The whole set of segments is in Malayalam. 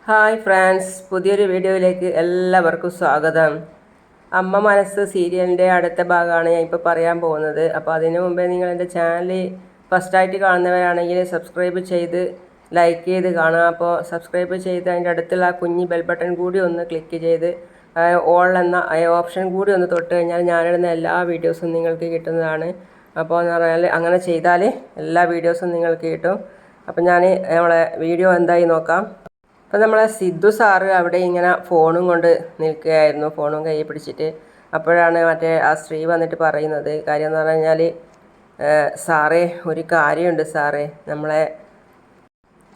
ഹായ് ഫ്രണ്ട്സ്, പുതിയൊരു വീഡിയോയിലേക്ക് എല്ലാവർക്കും സ്വാഗതം. അമ്മ മനസ്സ് സീരിയലിൻ്റെ അടുത്ത ഭാഗമാണ് ഞാൻ ഇപ്പോൾ പറയാൻ പോകുന്നത്. അപ്പോൾ അതിനു മുമ്പേ നിങ്ങൾ എൻ്റെ ചാനൽ ഫസ്റ്റായിട്ട് കാണുന്നവരാണെങ്കിൽ സബ്സ്ക്രൈബ് ചെയ്ത് ലൈക്ക് ചെയ്ത് കാണുക. അപ്പോൾ സബ്സ്ക്രൈബ് ചെയ്ത് അതിൻ്റെ അടുത്തുള്ള ആ കുഞ്ഞി ബെൽ ബട്ടൺ കൂടി ഒന്ന് ക്ലിക്ക് ചെയ്ത് ഓൾ എന്ന ഓപ്ഷൻ കൂടി ഒന്ന് തൊട്ട് കഴിഞ്ഞാൽ ഞാനിടുന്ന എല്ലാ വീഡിയോസും നിങ്ങൾക്ക് കിട്ടുന്നതാണ്. അപ്പോൾ എന്ന് പറഞ്ഞാൽ അങ്ങനെ ചെയ്താൽ എല്ലാ വീഡിയോസും നിങ്ങൾക്ക് കിട്ടും. അപ്പോൾ ഞാൻ നമ്മളെ വീഡിയോ എന്തായി നോക്കാം. അപ്പോൾ നമ്മളെ സിദ്ധു സാറ് അവിടെ ഇങ്ങനെ ഫോണും കൊണ്ട് നിൽക്കുകയായിരുന്നു, ഫോണും കയ്യിൽ പിടിച്ചിട്ട്. അപ്പോഴാണ് മറ്റേ ആ സ്ത്രീ വന്നിട്ട് പറയുന്നത്, കാര്യം എന്ന് പറഞ്ഞു കഴിഞ്ഞാൽ, സാറേ ഒരു കാര്യമുണ്ട് സാറേ,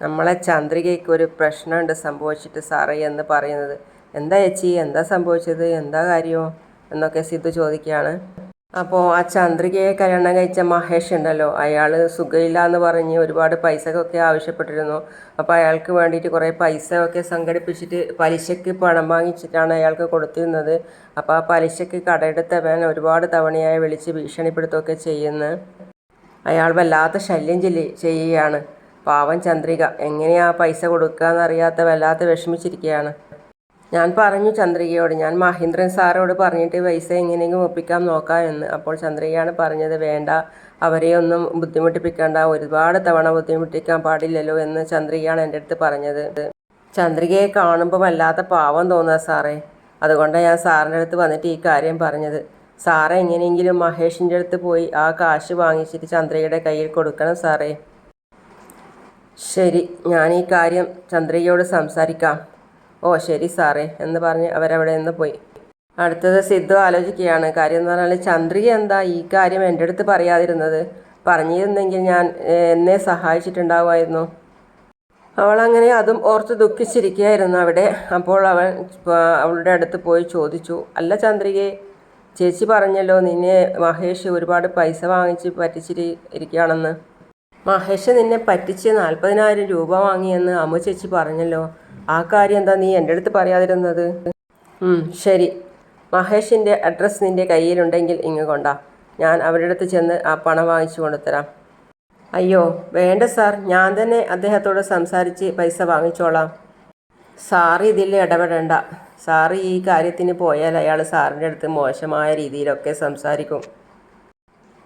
നമ്മളെ ചന്ദ്രികയ്ക്ക് ഒരു പ്രശ്നമുണ്ട് സംഭവിച്ചിട്ട് സാറേ എന്ന് പറയുന്നത്. എന്താ ചേച്ചി, എന്താ സംഭവിച്ചത്, എന്താ കാര്യമോ എന്നൊക്കെ സിദ്ധു ചോദിക്കുകയാണ്. അപ്പോൾ ആ ചന്ദ്രികയെ കല്യാണം കഴിച്ച മഹേഷ് ഉണ്ടല്ലോ, അയാൾ സുഖമില്ല എന്ന് പറഞ്ഞ് ഒരുപാട് പൈസയൊക്കെ ആവശ്യപ്പെട്ടിരുന്നു. അപ്പോൾ അയാൾക്ക് വേണ്ടിയിട്ട് കുറേ പൈസ ഒക്കെ സംഘടിപ്പിച്ചിട്ട് പലിശയ്ക്ക് പണം വാങ്ങിച്ചിട്ടാണ് അയാൾക്ക് കൊടുത്തിരുന്നത്. അപ്പോൾ ആ പലിശയ്ക്ക് കടയെടുത്തവൻ ഒരുപാട് തവണയായി വിളിച്ച് ഭീഷണിപ്പെടുത്തുകയൊക്കെ ചെയ്യുന്നു. അയാൾ വല്ലാത്ത ശല്യം ചെയ്യുകയാണ്. പാവം ചന്ദ്രിക എങ്ങനെയാ പൈസ കൊടുക്കുകയെന്നറിയാത്ത വല്ലാത്ത വിഷമിച്ചിരിക്കുകയാണ്. ഞാൻ പറഞ്ഞു ചന്ദ്രികയോട്, ഞാൻ മഹേന്ദ്രൻ സാറോട് പറഞ്ഞിട്ട് പൈസ എങ്ങനെയെങ്കിലും ഒപ്പിക്കാൻ നോക്കാം എന്ന്. അപ്പോൾ ചന്ദ്രികയാണ് പറഞ്ഞത്, വേണ്ട, അവരെ ഒന്നും ബുദ്ധിമുട്ടിപ്പിക്കേണ്ട, ഒരുപാട് തവണ ബുദ്ധിമുട്ടിക്കാൻ പാടില്ലല്ലോ എന്ന് ചന്ദ്രികയാണ് എൻ്റെ അടുത്ത് പറഞ്ഞത്. ചന്ദ്രികയെ കാണുമ്പോൾ വല്ലാത്ത പാവം തോന്നുക സാറേ, അതുകൊണ്ടാണ് ഞാൻ സാറിൻ്റെ അടുത്ത് വന്നിട്ട് ഈ കാര്യം പറഞ്ഞത്. സാറ് എങ്ങനെയെങ്കിലും മഹേഷിൻ്റെ അടുത്ത് പോയി ആ കാശ് വാങ്ങിച്ചിട്ട് ചന്ദ്രികയുടെ കയ്യിൽ കൊടുക്കണം സാറേ. ശരി, ഞാൻ ഈ കാര്യം ചന്ദ്രികയോട് സംസാരിക്കാം. ഓ ശരി സാറേ എന്ന് പറഞ്ഞ് അവരവിടെ നിന്ന് പോയി. അടുത്തത് സിദ്ധു ആലോചിക്കുകയാണ്. കാര്യം എന്ന് പറഞ്ഞാൽ, ചന്ദ്രിക എന്താ ഈ കാര്യം എൻ്റെ അടുത്ത് പറയാതിരുന്നത്? പറഞ്ഞിരുന്നെങ്കിൽ ഞാൻ എന്നെ സഹായിച്ചിട്ടുണ്ടാവുമായിരുന്നു. അവളങ്ങനെ അതും ഓർത്ത് ദുഃഖിച്ചിരിക്കുകയായിരുന്നു അവിടെ. അപ്പോൾ അവളുടെ അടുത്ത് പോയി ചോദിച്ചു, അല്ല ചന്ദ്രികയെ, ചേച്ചി പറഞ്ഞല്ലോ നിന്നെ മഹേഷ് ഒരുപാട് പൈസ വാങ്ങിച്ച് പറ്റിച്ചിട്ട് ഇരിക്കുകയാണെന്ന്. മഹേഷ് നിന്നെ പറ്റിച്ച് 40,000 രൂപ വാങ്ങിയെന്ന് അമ്മു ചേച്ചി പറഞ്ഞല്ലോ. ആ കാര്യം എന്താ നീ എൻ്റെ അടുത്ത് പറയാതിരുന്നത്? ശരി, മഹേഷിൻ്റെ അഡ്രസ്സ് നിൻ്റെ കയ്യിലുണ്ടെങ്കിൽ ഇങ്ങ് കൊണ്ടാ, ഞാൻ അവരുടെ അടുത്ത് ചെന്ന് ആ പണം വാങ്ങിച്ചു കൊണ്ടുതരാം. അയ്യോ വേണ്ട സാർ, ഞാൻ തന്നെ അദ്ദേഹത്തോട് സംസാരിച്ച് പൈസ വാങ്ങിച്ചോളാം. സാറ് ഇതിൽ ഇടപെടേണ്ട. സാറ് ഈ കാര്യത്തിന് പോയാൽ അയാൾ സാറിൻ്റെ അടുത്ത് മോശമായ രീതിയിലൊക്കെ സംസാരിക്കും.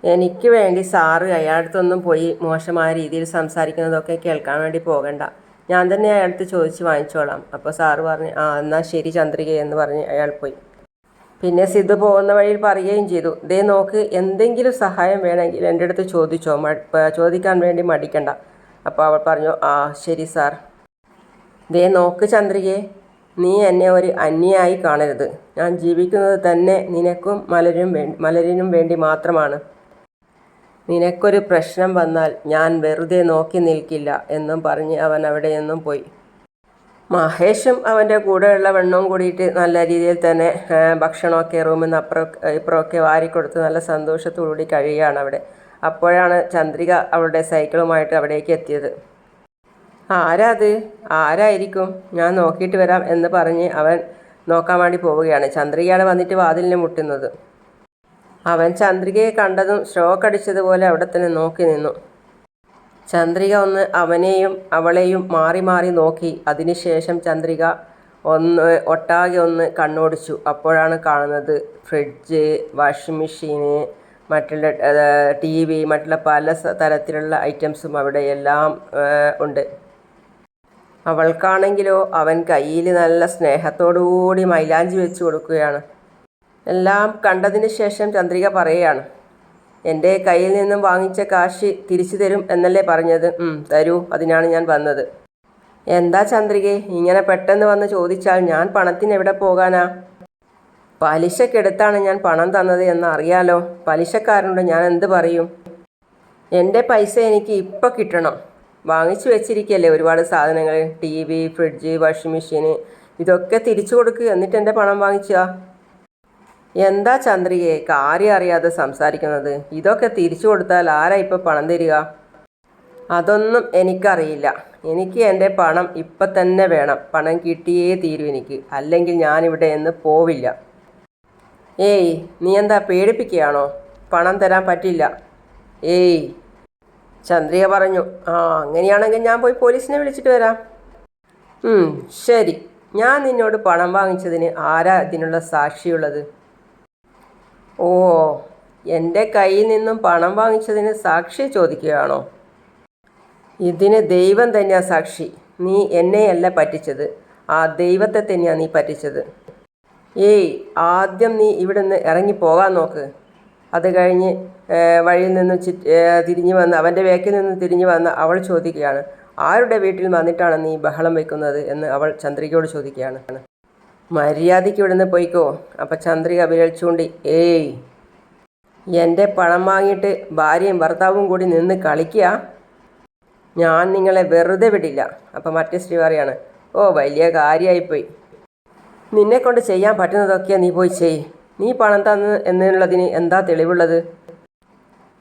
എനിക്ക് വേണ്ടി സാറ് അയാളടുത്തൊന്നും പോയി മോശമായ രീതിയിൽ സംസാരിക്കുന്നതൊക്കെ കേൾക്കാൻ വേണ്ടി പോകണ്ട. ഞാൻ തന്നെ അയാളടുത്ത് ചോദിച്ച് വാങ്ങിച്ചോളാം. അപ്പോൾ സാറ് പറഞ്ഞ്, എന്നാൽ ശരി ചന്ദ്രിക എന്ന് പറഞ്ഞ് അയാൾ പോയി. പിന്നെ സിദ്ധു പോകുന്ന വഴിയിൽ പറയുകയും ചെയ്തു, ദേ നോക്ക്, എന്തെങ്കിലും സഹായം വേണമെങ്കിൽ എൻ്റെ അടുത്ത് ചോദിച്ചോ, ചോദിക്കാൻ വേണ്ടി മടിക്കണ്ട. അപ്പോൾ അവൾ പറഞ്ഞു, ശരി സാർ. ദേ നോക്ക് ചന്ദ്രികയെ, നീ എന്നെ ഒരു അന്യയായി കാണരുത്. ഞാൻ ജീവിക്കുന്നത് തന്നെ നിനക്കും മലരിനും വേണ്ടി മാത്രമാണ്. നിനക്കൊരു പ്രശ്നം വന്നാൽ ഞാൻ വെറുതെ നോക്കി നിൽക്കില്ല എന്നും പറഞ്ഞ് അവൻ അവിടെ നിന്നും പോയി. മഹേഷും അവൻ്റെ കൂടെയുള്ള വെണ്ണവും കൂടിയിട്ട് നല്ല രീതിയിൽ തന്നെ ഭക്ഷണമൊക്കെ റൂമിൽ നിന്ന് ഇപ്പുറമൊക്കെ വാരിക്കൊടുത്ത് നല്ല സന്തോഷത്തോടുകൂടി കഴിയുകയാണ് അവിടെ. അപ്പോഴാണ് ചന്ദ്രിക അവളുടെ സൈക്കിളുമായിട്ട് അവിടേക്ക് എത്തിയത്. ആരായിരിക്കും, ഞാൻ നോക്കിയിട്ട് വരാം എന്ന് പറഞ്ഞ് അവൻ നോക്കാൻ വേണ്ടി പോവുകയാണ്. ചന്ദ്രികയാണ് വന്നിട്ട് വാതിലിന് മുട്ടുന്നത്. അവൻ ചന്ദ്രികയെ കണ്ടതും ഷോക്ക് അടിച്ചതുപോലെ അവിടെ തന്നെ നോക്കി നിന്നു. ചന്ദ്രിക ഒന്ന് അവനെയും അവളെയും മാറി മാറി നോക്കി. അതിനുശേഷം ചന്ദ്രിക ഒട്ടാകെ ഒന്ന് കണ്ണോടിച്ചു. അപ്പോഴാണ് കാണുന്നത് ഫ്രിഡ്ജ്, വാഷിംഗ് മെഷീന്, മറ്റുള്ള TV, മറ്റുള്ള പല തരത്തിലുള്ള ഐറ്റംസും അവിടെ എല്ലാം ഉണ്ട്. അവൾക്കാണെങ്കിലോ അവൻ കയ്യിൽ നല്ല സ്നേഹത്തോടുകൂടി മൈലാഞ്ചി വെച്ച് കൊടുക്കുകയാണ്. എല്ലാം കണ്ടതിന് ശേഷം ചന്ദ്രിക പറയുകയാണ്, എൻ്റെ കയ്യിൽ നിന്നും വാങ്ങിച്ച കാശ് തിരിച്ചു തരും എന്നല്ലേ പറഞ്ഞത്? തരൂ, അതിനാണ് ഞാൻ വന്നത്. എന്താ ചന്ദ്രികയെ ഇങ്ങനെ പെട്ടെന്ന് വന്ന് ചോദിച്ചാൽ ഞാൻ പണത്തിന് എവിടെ പോകാനാ? പലിശക്കെടുത്താണ് ഞാൻ പണം തന്നത് എന്ന് അറിയാലോ. പലിശക്കാരനോട് ഞാൻ എന്ത് പറയും? എൻ്റെ പൈസ എനിക്ക് ഇപ്പം കിട്ടണം. വാങ്ങിച്ചു വെച്ചിരിക്കുകയല്ലേ ഒരുപാട് സാധനങ്ങൾ, TV, ഫ്രിഡ്ജ്, വാഷിംഗ് മെഷീന്, ഇതൊക്കെ തിരിച്ചു കൊടുക്കുക, എന്നിട്ട് എൻ്റെ പണം വാങ്ങിച്ചാ. എന്താ ചന്ദ്രികയെ കാര്യം അറിയാതെ സംസാരിക്കുന്നത്? ഇതൊക്കെ തിരിച്ചു കൊടുത്താൽ ആരാ ഇപ്പം പണം തരിക? അതൊന്നും എനിക്കറിയില്ല. എനിക്ക് എൻ്റെ പണം ഇപ്പം തന്നെ വേണം. പണം കിട്ടിയേ തീരൂ എനിക്ക്, അല്ലെങ്കിൽ ഞാനിവിടെ നിന്ന് പോവില്ല. ഏയ്, നീ എന്താ പേടിപ്പിക്കുകയാണോ? പണം തരാൻ പറ്റില്ല. ഏയ്, ചന്ദ്രിക പറഞ്ഞു. അങ്ങനെയാണെങ്കിൽ ഞാൻ പോയി പോലീസിനെ വിളിച്ചിട്ട് വരാം. ശരി. ഞാൻ നിന്നോട് പണം വാങ്ങിച്ചതിന് ആരാ ഇതിനുള്ള സാക്ഷിയുള്ളത്? ഓ, എൻ്റെ കയ്യിൽ നിന്നും പണം വാങ്ങിച്ചതിന് സാക്ഷി ചോദിക്കുകയാണോ? ഇതിന് ദൈവം തന്നെയാ സാക്ഷി. നീ എന്നെയല്ല പറ്റിച്ചത്, ആ ദൈവത്തെ തന്നെയാണ് നീ പറ്റിച്ചത്. ഏയ്, ആദ്യം നീ ഇവിടുന്ന് ഇറങ്ങിപ്പോകാൻ നോക്ക്. അത് കഴിഞ്ഞ് വഴിയിൽ നിന്ന് തിരിഞ്ഞു വന്ന് അവൻ്റെ വേക്കിൽ നിന്ന് തിരിഞ്ഞു വന്ന് അവൾ ചോദിക്കുകയാണ്, ആരുടെ വീട്ടിൽ വന്നിട്ടാണ് നീ ബഹളം വയ്ക്കുന്നത് എന്ന് അവൾ ചന്ദ്രികയോട് ചോദിക്കുകയാണ്. മര്യാദയ്ക്ക് ഇവിടുന്ന് പോയിക്കോ. അപ്പം ചന്ദ്രിക വിരൽ ചൂണ്ടി, ഏയ്, എൻ്റെ പണം വാങ്ങിയിട്ട് ഭാര്യയും ഭർത്താവും കൂടി നിന്ന് കളിക്കുക. ഞാൻ നിങ്ങളെ വെറുതെ വിടില്ല. അപ്പം മറ്റേ സ്ത്രീ പറയാണ്, ഓ, വലിയ കാര്യമായിപ്പോയി. നിന്നെക്കൊണ്ട് ചെയ്യാൻ പറ്റുന്നതൊക്കെയാണ് നീ പോയി ചെയ്. നീ പണം തന്നു എന്നുള്ളതിന് എന്താ തെളിവുള്ളത്?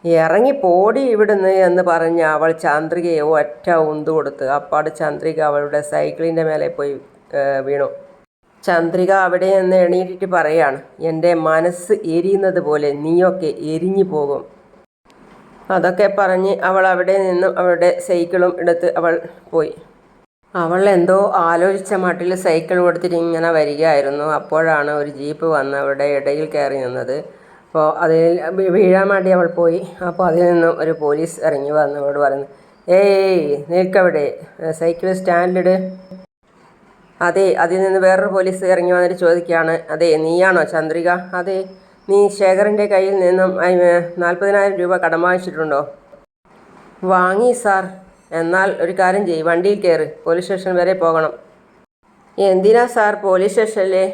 ഇറങ്ങിപ്പോടി ഇവിടുന്ന് എന്ന് പറഞ്ഞ് അവൾ ചന്ദ്രികയെ ഒറ്റ ഉന്തു കൊടുത്ത്. അപ്പാട് ചന്ദ്രിക അവളുടെ സൈക്കിളിൻ്റെ മേലെ പോയി വീണു. ചന്ദ്രിക അവിടെ നിന്ന് എണീറ്റിട്ട് പറയാണ്, എൻ്റെ മനസ്സ് എരിയുന്നത് പോലെ നീയൊക്കെ എരിഞ്ഞു പോകും. അതൊക്കെ പറഞ്ഞ് അവൾ അവിടെ നിന്നും അവളുടെ സൈക്കിളും എടുത്ത് അവൾ പോയി. അവൾ എന്തോ ആലോചിച്ച മട്ടിൽ സൈക്കിൾ കൊടുത്തിട്ട് ഇങ്ങനെ വരികയായിരുന്നു. അപ്പോഴാണ് ഒരു ജീപ്പ് വന്ന് അവരുടെ ഇടയിൽ കയറി നിന്നത്. അപ്പോൾ അതിൽ വീഴാൻ വേണ്ടി അവൾ പോയി. അപ്പോൾ അതിൽ നിന്നും ഒരു പോലീസ് ഇറങ്ങി വന്ന് അവളോട് പറഞ്ഞു, ഏയ്, നിൽക്കവിടെ, സൈക്കിൾ സ്റ്റാൻഡിലിട്. അതെ, അതിൽ നിന്ന് വേറൊരു പോലീസ് ഇറങ്ങി വന്നിട്ട് ചോദിക്കുകയാണ്, അതെ, നീയാണോ ചന്ദ്രിക? അതെ. നീ ശേഖറിൻ്റെ കയ്യിൽ നിന്നും 40,000 രൂപ കടം വാങ്ങിച്ചിട്ടുണ്ടോ? വാങ്ങി സാർ. എന്നാൽ ഒരു കാര്യം ചെയ്യ്, വണ്ടിയിൽ കയറ്, പോലീസ് സ്റ്റേഷൻ വരെ പോകണം. എന്തിനാ സാർ പോലീസ് സ്റ്റേഷനിലെ?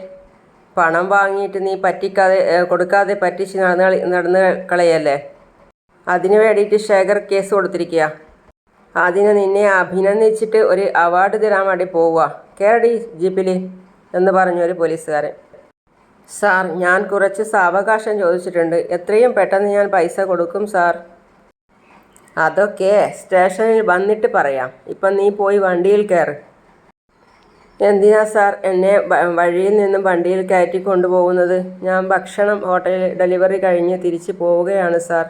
പണം വാങ്ങിയിട്ട് നീ കൊടുക്കാതെ പറ്റിച്ച് നടന്ന് കളയല്ലേ? അതിനു വേണ്ടിയിട്ട് ശേഖർ കേസ് കൊടുത്തിരിക്കുക. അതിന് നിന്നെ അഭിനന്ദിച്ചിട്ട് ഒരു അവാർഡ് തരാൻ വേണ്ടി പോവുക. കേരടി ജീപ്പിൽ എന്ന് പറഞ്ഞൊരു പോലീസുകാരൻ. സാർ, ഞാൻ കുറച്ച് സാവകാശം ചോദിച്ചിട്ടുണ്ട്. എത്രയും പെട്ടെന്ന് ഞാൻ പൈസ കൊടുക്കും സാർ. അതൊക്കെ സ്റ്റേഷനിൽ വന്നിട്ട് പറയാം. ഇപ്പം നീ പോയി വണ്ടിയിൽ കയറ്. എന്തിനാ സാർ എന്നെ വഴിയിൽ നിന്നും വണ്ടിയിൽ കയറ്റി കൊണ്ടുപോകുന്നത്? ഞാൻ ഭക്ഷണം ഹോട്ടലിൽ ഡെലിവറി കഴിഞ്ഞ് തിരിച്ച് പോവുകയാണ് സാർ.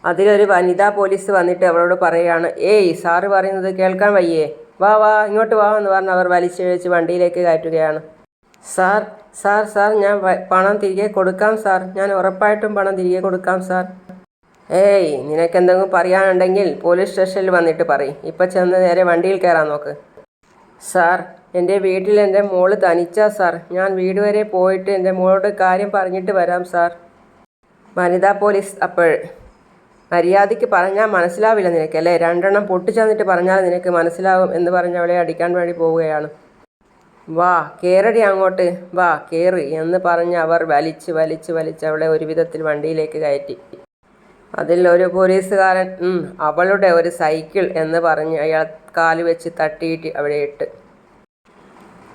അതിലൊരു വനിതാ പോലീസ് വന്നിട്ട് അവളോട് പറയുകയാണ്, ഏയ്, സാറ് പറയുന്നത് കേൾക്കാൻ വയ്യേ? വാ വാ, ഇങ്ങോട്ട് വാ എന്ന് പറഞ്ഞ് അവർ വലിച്ചിഴച്ച് വണ്ടിയിലേക്ക് കയറ്റുകയാണ്. സാർ സാർ സാർ ഞാൻ പണം തിരികെ കൊടുക്കാം സാർ. ഞാൻ ഉറപ്പായിട്ടും പണം തിരികെ കൊടുക്കാം സാർ. ഏയ്, നിനക്കെന്തെങ്കിലും പറയാനുണ്ടെങ്കിൽ പോലീസ് സ്റ്റേഷനിൽ വന്നിട്ട് പറയും. ഇപ്പം ചെന്ന് നേരെ വണ്ടിയിൽ കയറാൻ നോക്ക്. സാർ, എൻ്റെ വീട്ടിൽ എൻ്റെ മോള് തനിച്ചാ സാർ. ഞാൻ വീട് വരെ പോയിട്ട് എൻ്റെ മോളോട് കാര്യം പറഞ്ഞിട്ട് വരാം സാർ. വനിതാ പോലീസ് അപ്പോൾ, മര്യാദയ്ക്ക് പറഞ്ഞാൽ മനസ്സിലാവില്ല നിനക്കല്ലേ? 2 എണ്ണം പൊട്ടിച്ചെന്നിട്ട് പറഞ്ഞാൽ നിനക്ക് മനസ്സിലാവും എന്ന് പറഞ്ഞ് അവളെ അടിക്കാൻ വേണ്ടി പോവുകയാണ്. വാ, കയറടി അങ്ങോട്ട്, വാ കയറ് എന്ന് പറഞ്ഞ് അവർ വലിച്ച് അവളെ ഒരു വിധത്തിൽ വണ്ടിയിലേക്ക് കയറ്റി. അതിൽ ഒരു പോലീസുകാരൻ അവളുടെ ഒരു സൈക്കിൾ എന്ന് പറഞ്ഞ് അയാൾ കാല് വെച്ച് തട്ടിയിട്ട് അവിടെ ഇട്ട്.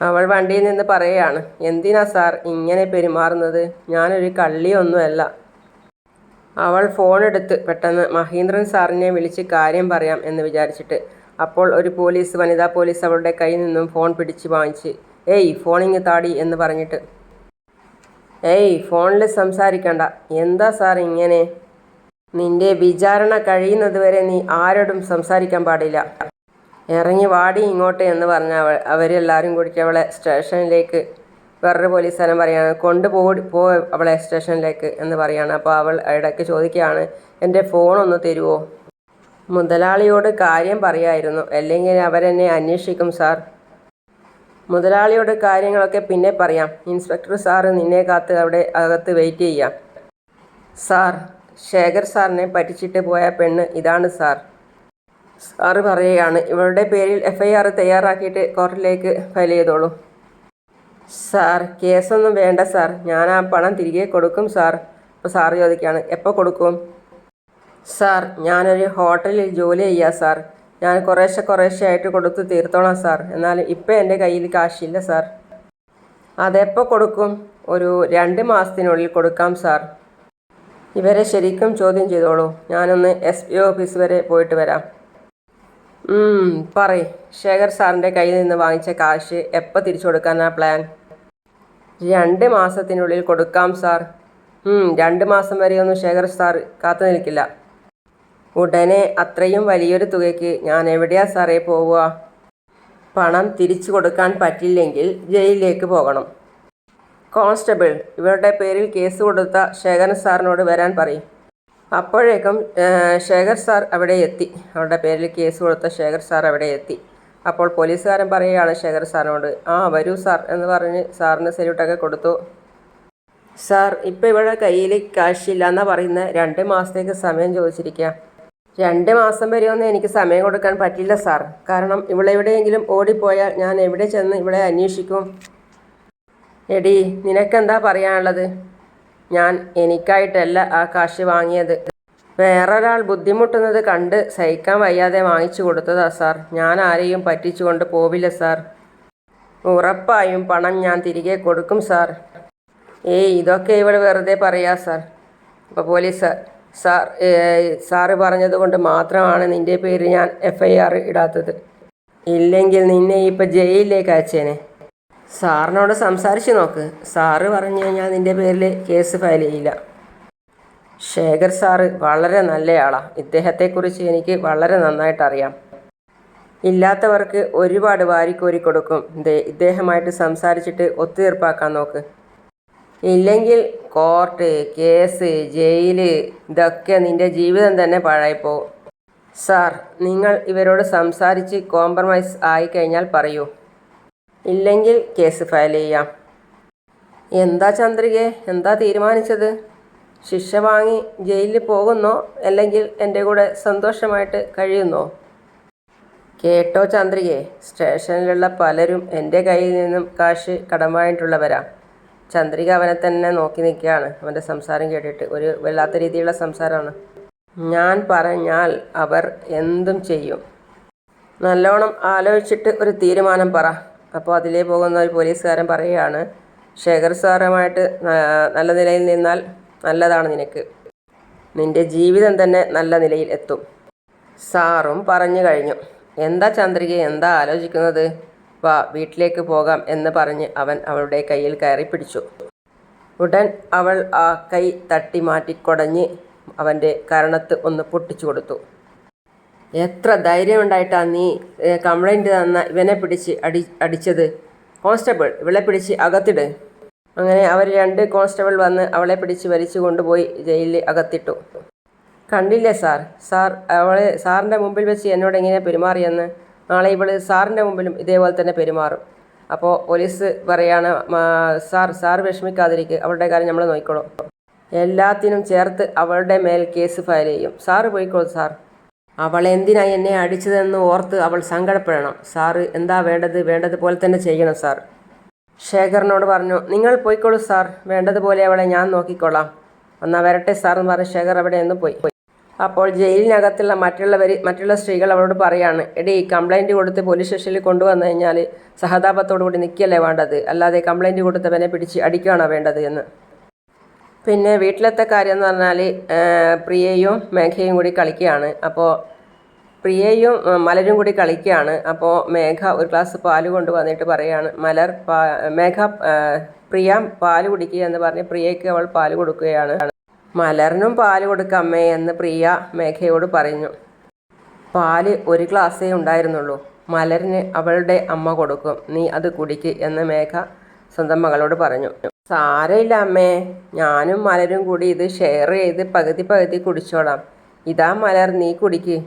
അവൾ വണ്ടിയിൽ നിന്ന് പറയുകയാണ്, എന്തിനാ സാർ ഇങ്ങനെ പെരുമാറുന്നത്? ഞാനൊരു കള്ളിയൊന്നുമല്ല. അവൾ ഫോണെടുത്ത് പെട്ടെന്ന് മഹീന്ദ്രൻ സാറിനെ വിളിച്ച് കാര്യം പറയാം എന്ന് വിചാരിച്ചിട്ട്. അപ്പോൾ ഒരു വനിതാ പോലീസ് അവളുടെ കയ്യിൽ നിന്നും ഫോൺ പിടിച്ച് വാങ്ങിച്ച്, ഏയ്, ഫോണിങ് താടി എന്ന് പറഞ്ഞിട്ട്, ഏയ്, ഫോണിൽ സംസാരിക്കണ്ട. എന്താ സാർ ഇങ്ങനെ? നിന്റെ വിചാരണ കഴിയുന്നത് വരെ നീ ആരോടും സംസാരിക്കാൻ പാടില്ല. ഇറങ്ങി വാടി ഇങ്ങോട്ട് എന്ന് പറഞ്ഞ അവരെല്ലാവരും കൂടിയിട്ട് അവളെ സ്റ്റേഷനിലേക്ക്, വേറൊരു പോലീസുകാരൻ പറയാണ്, പോ അവളെ സ്റ്റേഷനിലേക്ക് എന്ന് പറയാണ്. അപ്പോൾ അവൾ ഇടയ്ക്ക് ചോദിക്കുകയാണ്, എൻ്റെ ഫോണൊന്ന് തരുമോ? മുതലാളിയോട് കാര്യം പറയായിരുന്നു, അല്ലെങ്കിൽ അവരെന്നെ അന്വേഷിക്കും സാർ. മുതലാളിയോട് കാര്യങ്ങളൊക്കെ പിന്നെ പറയാം. ഇൻസ്പെക്ടർ സാറ് നിന്നെ കാത്ത് അവിടെ അകത്ത് വെയിറ്റ് ചെയ്യാം. സാർ, ശേഖർ സാറിനെ പറ്റിച്ചിട്ട് പോയ പെണ്ണ് ഇതാണ് സാർ. സാറ് പറയുകയാണ്, ഇവളുടെ പേരിൽ FIR തയ്യാറാക്കിയിട്ട് കോർട്ടിലേക്ക് ഫയൽ ചെയ്തോളൂ. സാർ, കേസൊന്നും വേണ്ട സാർ. ഞാൻ ആ പണം തിരികെ കൊടുക്കും സാർ. അപ്പോൾ സാറ് ചോദിക്കുകയാണ്, എപ്പോൾ കൊടുക്കും? സാർ, ഞാനൊരു ഹോട്ടലിൽ ജോലി ചെയ്യാം സാർ. ഞാൻ കുറേശ്ശെ ആയിട്ട് കൊടുത്ത് തീർത്തോളാം സാർ. എന്നാലും ഇപ്പം എൻ്റെ കയ്യിൽ കാശില്ല സാർ. അതെപ്പോൾ കൊടുക്കും? ഒരു 2 മാസത്തിനുള്ളിൽ കൊടുക്കാം സാർ. ഇവരെ ശരിക്കും ചോദ്യം ചെയ്തോളൂ. ഞാനൊന്ന് SP ഓഫീസ് വരെ പോയിട്ട് വരാം. പറയ്, ശേഖർ സാറിൻ്റെ കയ്യിൽ നിന്ന് വാങ്ങിച്ച കാശ് എപ്പോൾ തിരിച്ചു കൊടുക്കാനാണ് പ്ലാൻ? 2 മാസത്തിനുള്ളിൽ കൊടുക്കാം സാർ. 2 മാസം വരെയൊന്നും ശേഖർ സാർ കാത്തു നിൽക്കില്ല. ഉടനെ അത്രയും വലിയൊരു തുകയ്ക്ക് ഞാൻ എവിടെയാ സാറേ പോവുക? പണം തിരിച്ചു കൊടുക്കാൻ പറ്റില്ലെങ്കിൽ ജയിലിലേക്ക് പോകണം. കോൺസ്റ്റബിൾ, ഇവരുടെ പേരിൽ കേസ് കൊടുത്ത ശേഖരൻ സാറിനോട് വരാൻ പറയും. അപ്പോഴേക്കും ശേഖർ സാർ അവിടെ എത്തി. അവരുടെ പേരിൽ കേസ് കൊടുത്ത ശേഖർ സാർ അവിടെ എത്തി. അപ്പോൾ പോലീസുകാരൻ പറയുകയാണ് ശേഖർ സാറിനോട്, ആ വരൂ സാർ എന്ന് പറഞ്ഞ് സാറിന് സല്യൂട്ടൊക്കെ കൊടുത്തു. സാർ, ഇപ്പം ഇവിടെ കയ്യിൽ കാശില്ല എന്നാണ് പറയുന്നത്. 2 മാസത്തേക്ക് സമയം ചോദിച്ചിരിക്കുക. 2 മാസം വരെയൊന്നും എനിക്ക് സമയം കൊടുക്കാൻ പറ്റില്ല സാർ. കാരണം ഇവിടെ എവിടെയെങ്കിലും ഓടിപ്പോയാൽ ഞാൻ എവിടെ ചെന്ന് ഇവിടെ അന്വേഷിക്കും? എടി, നിനക്കെന്താ പറയാനുള്ളത്? ഞാൻ എനിക്കായിട്ടല്ല ആ കാശ് വാങ്ങിയത്. വേറൊരാൾ ബുദ്ധിമുട്ടുന്നത് കണ്ട് സഹിക്കാൻ വയ്യാതെ വാങ്ങിച്ചു കൊടുത്തതാ സാർ. ഞാൻ ആരെയും പറ്റിച്ചുകൊണ്ട് പോവില്ല സാർ. ഉറപ്പായും പണം ഞാൻ തിരികെ കൊടുക്കും സാർ. ഇതൊക്കെ ഇവിടെ വെറുതെ പറയാ സാർ. അപ്പോൾ പോലീസ് സാറ് പറഞ്ഞതുകൊണ്ട് മാത്രമാണ് നിൻ്റെ പേര് ഞാൻ FIR ഇടാത്തത്. ഇല്ലെങ്കിൽ നിന്നെ ഇപ്പം ജയിലിലേക്ക് അയച്ചേനെ. സാറിനോട് സംസാരിച്ച് നോക്ക്. സാറ് പറഞ്ഞു കഴിഞ്ഞാൽ നിൻ്റെ പേരിൽ കേസ് ഫയൽ ചെയ്യില്ല. ശേഖർ സാറ് വളരെ നല്ലയാളാണ്. ഇദ്ദേഹത്തെക്കുറിച്ച് എനിക്ക് വളരെ നന്നായിട്ട് അറിയാം. ഇല്ലാത്തവർക്ക് ഒരുപാട് വാരിക്കോരി കൊടുക്കും. ഇദ്ദേഹമായിട്ട് സംസാരിച്ചിട്ട് ഒത്തുതീർപ്പാക്കാൻ നോക്ക്. ഇല്ലെങ്കിൽ കോർട്ട് കേസ് ജയില് ഇതൊക്കെ നിൻ്റെ ജീവിതം തന്നെ പാഴായിപ്പോവും. സാർ, നിങ്ങൾ ഇവരോട് സംസാരിച്ച് കോംപ്രമൈസ് ആയിക്കഴിഞ്ഞാൽ പറയൂ. ഇല്ലെങ്കിൽ കേസ് ഫയൽ ചെയ്യാം. എന്താ ചന്ദ്രികേ, എന്താ തീരുമാനിച്ചത്? ശിക്ഷ വാങ്ങി ജയിലിൽ പോകുന്നോ അല്ലെങ്കിൽ എൻ്റെ കൂടെ സന്തോഷമായിട്ട് കഴിയുന്നോ? കേട്ടോ ചന്ദ്രികേ, സ്റ്റേഷനിലുള്ള പലരും എൻ്റെ കയ്യിൽ നിന്നും കാശ് കടം വാങ്ങിയിട്ടുള്ളവരാ. ചന്ദ്രിക അവനെ തന്നെ നോക്കി നിൽക്കുകയാണ്. അവൻ്റെ സംസാരം കേട്ടിട്ട് ഒരു വല്ലാത്ത രീതിയിലുള്ള സംസാരമാണ്. ഞാൻ പറഞ്ഞാൽ അവർ എന്തും ചെയ്യും. നല്ലോണം ആലോചിച്ചിട്ട് ഒരു തീരുമാനം പറ. അപ്പോൾ അതിലേ പോകുന്ന ഒരു പോലീസുകാരൻ പറയുകയാണ്, ശേഖർ സാറുമായിട്ട് നല്ല നിലയിൽ നിന്നാൽ നല്ലതാണ് നിനക്ക്. നിൻ്റെ ജീവിതം തന്നെ നല്ല നിലയിൽ എത്തും. സാറും പറഞ്ഞു കഴിഞ്ഞു. എന്താ ചന്ദ്രിക, എന്താ ആലോചിക്കുന്നത്? വാ, വീട്ടിലേക്ക് പോകാം എന്ന് പറഞ്ഞ് അവൻ അവളുടെ കയ്യിൽ കയറി പിടിച്ചു. ഉടൻ അവൾ ആ കൈ തട്ടി മാറ്റിക്കൊടഞ്ഞ് അവൻ്റെ കരണത്ത് ഒന്ന് പൊട്ടിച്ചു കൊടുത്തു. എത്ര ധൈര്യമുണ്ടായിട്ടാണ് നീ കംപ്ലൈൻറ്റ് തന്ന ഇവനെ പിടിച്ച് അടിച്ചത്? കോൺസ്റ്റബിൾ, ഇവളെ പിടിച്ച് അകത്തിട്. അങ്ങനെ അവർ 2 കോൺസ്റ്റബിൾ വന്ന് അവളെ പിടിച്ച് വലിച്ചു കൊണ്ടുപോയി ജയിലിൽ അകത്തിട്ടു. കണ്ടില്ലേ സാർ, സാറിൻ്റെ മുമ്പിൽ വെച്ച് എന്നോട് എങ്ങനെ പെരുമാറിയെന്ന്. നാളെ ഇവൾ സാറിൻ്റെ മുമ്പിലും ഇതേപോലെ തന്നെ പെരുമാറും. അപ്പോൾ പോലീസ് പറയാണ്, സാർ വിഷമിക്കാതിരിക്കുക, അവളുടെ കാര്യം നമ്മൾ നോക്കിക്കോളും. എല്ലാത്തിനും ചേർത്ത് അവളുടെ മേൽ കേസ് ഫയൽ ചെയ്യും. സാറ് പോയിക്കോളൂ സാർ. അവൾ എന്തിനാ എന്നെ അടിച്ചതെന്ന് ഓർത്ത് അവൾ സങ്കടപ്പെടണം. സാറ് എന്താ വേണ്ടതുപോലെ തന്നെ ചെയ്യണം സാർ. ശേഖറിനോട് പറഞ്ഞു, നിങ്ങൾ പോയിക്കോളൂ സാർ, വേണ്ടതുപോലെ അവളെ ഞാൻ നോക്കിക്കൊള്ളാം. എന്നാൽ വരട്ടെ സാർ എന്ന് പറഞ്ഞ് ശേഖർ അവിടെ നിന്ന് പോയി. അപ്പോൾ ജയിലിനകത്തുള്ള മറ്റുള്ള സ്ത്രീകൾ അവളോട് പറയാണ്, എടീ, കംപ്ലൈൻറ്റ് കൊടുത്ത് പോലീസ് സ്റ്റേഷനിൽ കൊണ്ടുവന്നു കഴിഞ്ഞാൽ സഹതാപത്തോടു കൂടി നിൽക്കുകയല്ലേ വേണ്ടത്, അല്ലാതെ കംപ്ലൈൻറ്റ് കൊടുത്തവനെ പിടിച്ച് അടിക്കുകയാണോ വേണ്ടത് എന്ന്. പിന്നെ വീട്ടിലത്തെ കാര്യം എന്ന് പറഞ്ഞാൽ പ്രിയയും മേഘയും കൂടി കളിക്കുകയാണ്. അപ്പോൾ പ്രിയയും മലരും കൂടി കളിക്കുകയാണ്. അപ്പോൾ മേഘ ഒരു ഗ്ലാസ് പാല് കൊണ്ടുവന്നിട്ട് പറയുകയാണ്, പ്രിയ പാല് കുടിക്കുക എന്ന് പറഞ്ഞ് പ്രിയയ്ക്ക് അവൾ പാല് കൊടുക്കുകയാണ്. മലറിനും പാല് കൊടുക്കമ്മേ എന്ന് പ്രിയ മേഘയോട് പറഞ്ഞു. പാല് ഒരു ഗ്ലാസ്സേ ഉണ്ടായിരുന്നുള്ളൂ, മലറിന് അവളുടെ അമ്മ കൊടുക്കും, നീ അത് കുടിക്ക് എന്ന് മേഘ സ്വന്തം മകളോട് പറഞ്ഞു. സാരമില്ല അമ്മേ, ഞാനും മലരും കൂടി ഇത് ഷെയർ ചെയ്ത് പകുതി കുടിച്ചോളാം. ഇതാ മലർ, നീ കുടിക്ക്.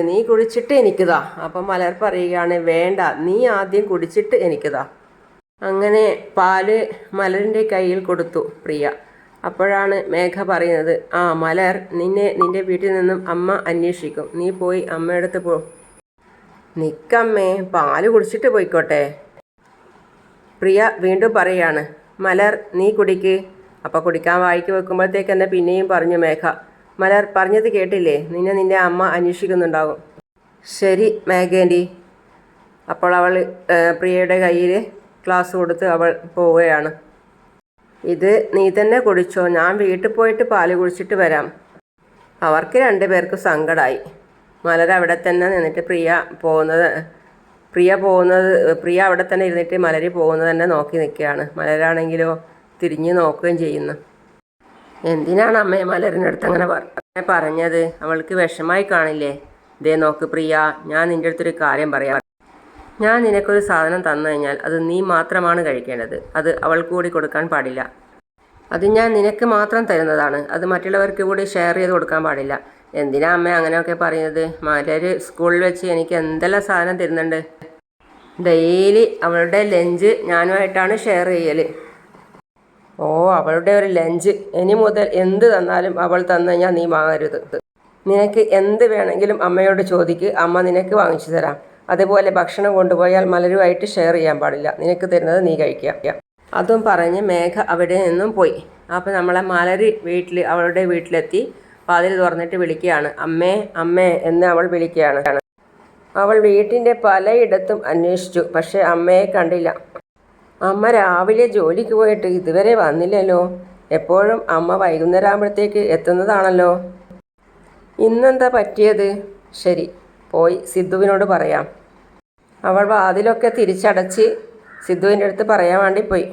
നീ കുടിച്ചിട്ട് എനിക്കുതാ. അപ്പം മലർ പറയുകയാണ്, വേണ്ട, നീ ആദ്യം കുടിച്ചിട്ട് എനിക്കുതാ. അങ്ങനെ പാല് മലരിൻ്റെ കയ്യിൽ കൊടുത്തു പ്രിയ. അപ്പോഴാണ് മേഘ പറയുന്നത്, മലർ, നിന്റെ വീട്ടിൽ നിന്നും അമ്മ അന്വേഷിക്കും, നീ പോയി അമ്മയടുത്ത് പോ. നിക്കമ്മേ, പാല് കുടിച്ചിട്ട് പോയിക്കോട്ടെ. പ്രിയ വീണ്ടും പറയുകയാണ്, മലർ നീ കുടിക്ക്. അപ്പോൾ കുടിക്കാൻ വായിക്ക് വെക്കുമ്പോഴത്തേക്ക് തന്നെ പിന്നെയും പറഞ്ഞു മേഘ, മലർ പറഞ്ഞത് കേട്ടില്ലേ, നിന്റെ അമ്മ അന്വേഷിക്കുന്നുണ്ടാകും. ശരി മേഘേൻ്റി. അപ്പോൾ അവൾ പ്രിയയുടെ കയ്യിൽ ഗ്ലാസ് കൊടുത്ത് അവൾ പോവുകയാണ്. ഇത് നീ തന്നെ കുടിച്ചോ, ഞാൻ വീട്ടിൽ പോയിട്ട് പാല് കുടിച്ചിട്ട് വരാം. അവർക്ക് 2 പേർക്കും സങ്കടമായി. മലർ അവിടെ തന്നെ നിന്നിട്ട് പ്രിയ അവിടെ തന്നെ ഇരുന്നിട്ട് മലരി പോകുന്നത് തന്നെ നോക്കി നിൽക്കുകയാണ്. മലരാണെങ്കിലോ തിരിഞ്ഞ് നോക്കുകയും ചെയ്യുന്നു. എന്തിനാണ് അമ്മയെ മലരിനടുത്ത് അങ്ങനെ പറഞ്ഞത്? അവൾക്ക് വിഷമായി കാണില്ലേ? ദേ നോക്ക് പ്രിയ, ഞാൻ നിൻ്റെ അടുത്തൊരു കാര്യം പറയാം. ഞാൻ നിനക്കൊരു സാധനം തന്നു കഴിഞ്ഞാൽ അത് നീ മാത്രമാണ് കഴിക്കേണ്ടത്. അത് അവൾക്ക് കൂടി കൊടുക്കാൻ പാടില്ല. അത് ഞാൻ നിനക്ക് മാത്രം തരുന്നതാണ്. അത് മറ്റുള്ളവർക്ക് കൂടി ഷെയർ ചെയ്ത് കൊടുക്കാൻ പാടില്ല. എന്തിനാ അമ്മ അങ്ങനെയൊക്കെ പറയുന്നത്? മലർ സ്കൂളിൽ വെച്ച് എനിക്ക് എന്തെല്ലാം സാധനം തരുന്നുണ്ട്. ഡെയിലി അവളുടെ ലഞ്ച് ഞാനുമായിട്ടാണ് ഷെയർ ചെയ്യൽ. ഓ, അവളുടെ ഒരു ലഞ്ച്. ഇനി മുതൽ എന്ത് തന്നാലും അവൾ തന്നു കഴിഞ്ഞാൽ നീ വാങ്ങരുത്. നിനക്ക് എന്ത് വേണമെങ്കിലും അമ്മയോട് ചോദിക്ക്, അമ്മ നിനക്ക് വാങ്ങിച്ചു തരാം. അതുപോലെ ഭക്ഷണം കൊണ്ടുപോയാൽ മലരുമായിട്ട് ഷെയർ ചെയ്യാൻ പാടില്ല. നിനക്ക് തരുന്നത് നീ കഴിക്കുക. അതും പറഞ്ഞ് മേഘ അവിടെ നിന്നും പോയി. അപ്പോൾ നമ്മളെ മലര് അവളുടെ വീട്ടിലെത്തി വാതിൽ തുറന്നിട്ട് വിളിക്കുകയാണ്. അമ്മേ അമ്മേ എന്ന് അവൾ വിളിക്കുകയാണ്. അവൾ വീട്ടിൻ്റെ പലയിടത്തും അന്വേഷിച്ചു, പക്ഷേ അമ്മയെ കണ്ടില്ല. അമ്മ രാവിലെ ജോലിക്ക് പോയിട്ട് ഇതുവരെ വന്നില്ലല്ലോ. എപ്പോഴും അമ്മ വൈകുന്നേരം ആകുമ്പോഴത്തേക്ക് എത്തുന്നതാണല്ലോ. ഇന്നെന്താ പറ്റിയത്? ശരി, പോയി സിദ്ധുവിനോട് പറയാം. അവൾ വാതിലൊക്കെ തിരിച്ചടച്ച് സിദ്ധുവിൻ്റെ അടുത്ത് പറയാൻ വേണ്ടി പോയി.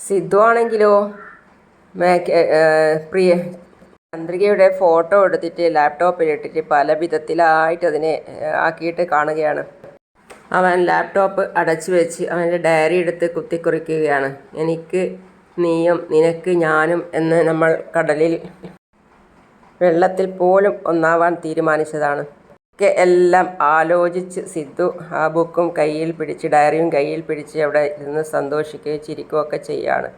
സിദ്ധു ആണെങ്കിലോ പ്രിയ ചന്ദ്രികയുടെ ഫോട്ടോ എടുത്തിട്ട് ലാപ്ടോപ്പിലിട്ടിട്ട് പല വിധത്തിലായിട്ട് അതിനെ ആക്കിയിട്ട് കാണുകയാണ്. അവൻ ലാപ്ടോപ്പ് അടച്ചു വെച്ച് അവൻ്റെ ഡയറി എടുത്ത് കുത്തിക്കുറിക്കുകയാണ്. എനിക്ക് നീയും നിനക്ക് ഞാനും എന്ന് നമ്മൾ കടലിൽ വെള്ളത്തിൽ പോലും ഒന്നാവാൻ തീരുമാനിച്ചതാണ്. എല്ലാം ആലോചിച്ച് സിദ്ധു ആ ബുക്കും കയ്യിൽ പിടിച്ച് ഡയറിയും കയ്യിൽ പിടിച്ച് അവിടെ ഇരുന്ന് സന്തോഷിക്കുകയും ചിരിക്കുകയൊക്കെ ചെയ്യുകയാണ്.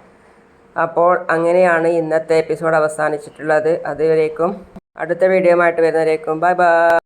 അപ്പോൾ അങ്ങനെയാണ് ഇന്നത്തെ എപ്പിസോഡ് അവസാനിച്ചിട്ടുള്ളത്. അതുവരേക്കും അടുത്ത വീഡിയോ ആയിട്ട് വരുന്നവരേക്കും ബൈ ബൈ.